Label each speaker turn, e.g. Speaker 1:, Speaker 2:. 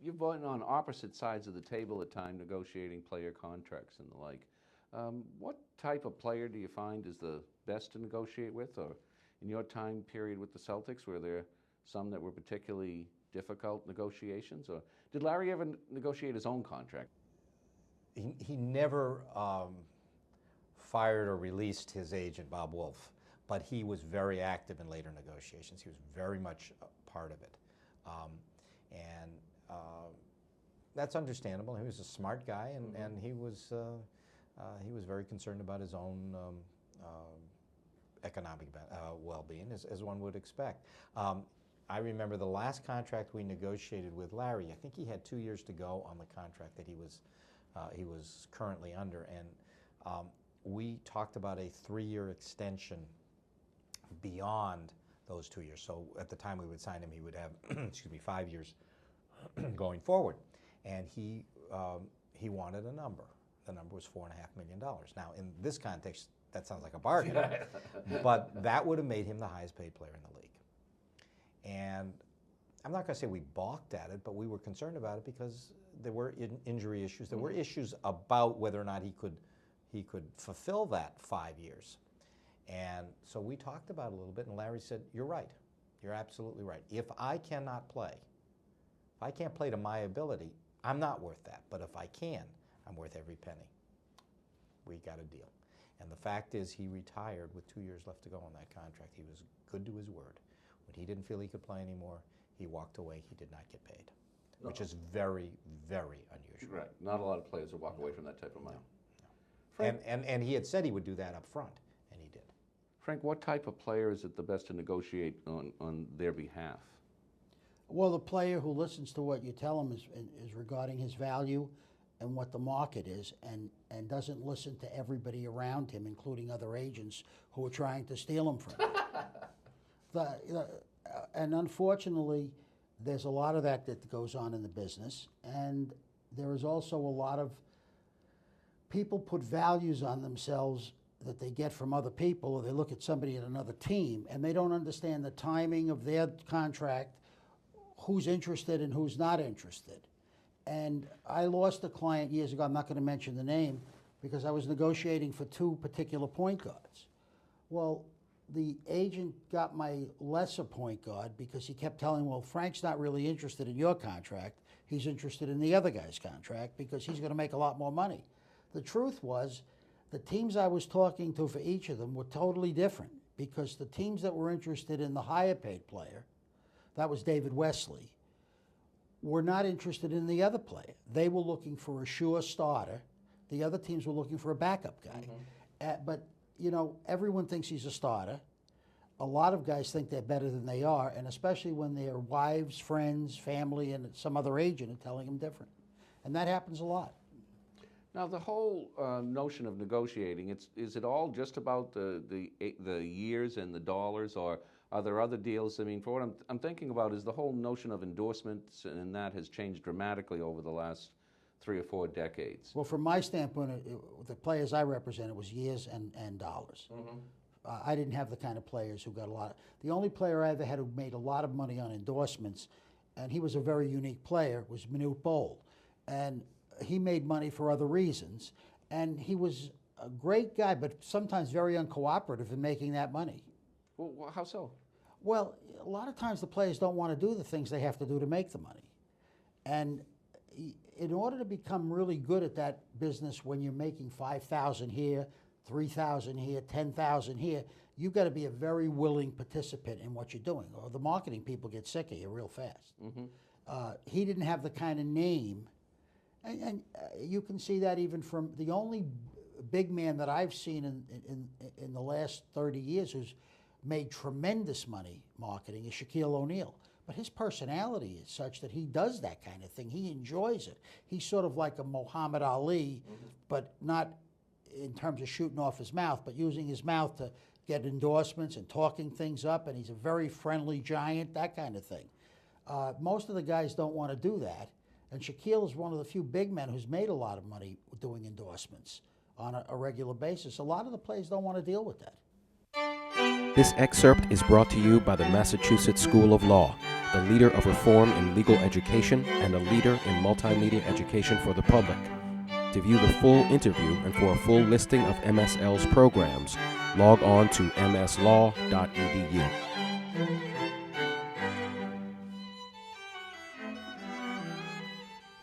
Speaker 1: you've been on opposite sides of the table at time negotiating player contracts and the like. What type of player do you find is the best to negotiate with? Or in your time period with the Celtics, were there some that were particularly difficult negotiations? Or did Larry ever negotiate his own contract?
Speaker 2: He never fired or released his agent, Bob Wolf, but he was very active in later negotiations. He was very much a part of it. And that's understandable. He was a smart guy, and he was very concerned about his own economic well-being, as one would expect. I remember the last contract we negotiated with Larry. I think he had 2 years to go on the contract that he was currently under, and we talked about a 3-year extension beyond those 2 years. So at the time we would sign him, he would have, excuse me, 5 years going forward. And he wanted a number. The number was $4.5 million. Now, in this context, that sounds like a bargain, but that would have made him the highest paid player in the league. And I'm not going to say we balked at it, but we were concerned about it because there were injury issues. There were issues about whether or not he could fulfill that 5 years. And so we talked about it a little bit, and Larry said, "You're right. You're absolutely right. If I cannot play, if I can't play to my ability, I'm not worth that. But if I can, I'm worth every penny." We got a deal. And the fact is, he retired with 2 years left to go on that contract. He was good to his word. When he didn't feel he could play anymore, he walked away. He did not get paid, which is very, very unusual.
Speaker 1: Right. Not a lot of players would walk away from that type of money.
Speaker 2: No. And he had said he would do that up front, and he did.
Speaker 1: Frank, what type of player is it the best to negotiate on their behalf?
Speaker 3: Well, the player who listens to what you tell him is regarding his value and what the market is, and doesn't listen to everybody around him, including other agents who are trying to steal him from him. And unfortunately, there's a lot of that goes on in the business, and there is also a lot of people put values on themselves that they get from other people, or they look at somebody in another team, and they don't understand the timing of their contract, who's interested and who's not interested. And I lost a client years ago, I'm not going to mention the name, because I was negotiating for 2 particular point guards. Well, the agent got my lesser point guard because he kept telling, well, Frank's not really interested in your contract. He's interested in the other guy's contract because he's going to make a lot more money. The truth was, the teams I was talking to for each of them were totally different, because the teams that were interested in the higher paid player, that was David Wesley, were not interested in the other player. They were looking for a sure starter. The other teams were looking for a backup guy. But, you know, everyone thinks he's a starter. A lot of guys think they're better than they are, and especially when their wives, friends, family, and some other agent are telling them different. And that happens a lot.
Speaker 1: Now, the whole notion of negotiating, is it all just about the years and the dollars, or are there other deals? I mean, for what I'm thinking about is the whole notion of endorsements, and that has changed dramatically over the last 3 or 4 decades.
Speaker 3: Well, from my standpoint, the players I represented was years and dollars. I didn't have the kind of players who got a lot. The only player I ever had who made a lot of money on endorsements, and he was a very unique player, was Manute Bol. And he made money for other reasons. And he was a great guy, but sometimes very uncooperative in making that money.
Speaker 1: Well, how so?
Speaker 3: Well, a lot of times the players don't want to do the things they have to do to make the money. And in order to become really good at that business, when you're making $5,000 here, $3,000 here, $10,000 here, you've got to be a very willing participant in what you're doing, or the marketing people get sick of you real fast. He didn't have the kind of name, and you can see that even from the only big man that I've seen in the last 30 years who's made tremendous money marketing is Shaquille O'Neal. But his personality is such that he does that kind of thing. He enjoys it. He's sort of like a Muhammad Ali, but not in terms of shooting off his mouth, but using his mouth to get endorsements and talking things up, and he's a very friendly giant, that kind of thing. Most of the guys don't want to do that, and Shaquille is one of the few big men who's made a lot of money doing endorsements on a regular basis. A lot of the players don't want to deal with that.
Speaker 4: This excerpt is brought to you by the Massachusetts School of Law, the leader of reform in legal education and a leader in multimedia education for the public. To view the full interview and for a full listing of MSL's programs, log on to mslaw.edu.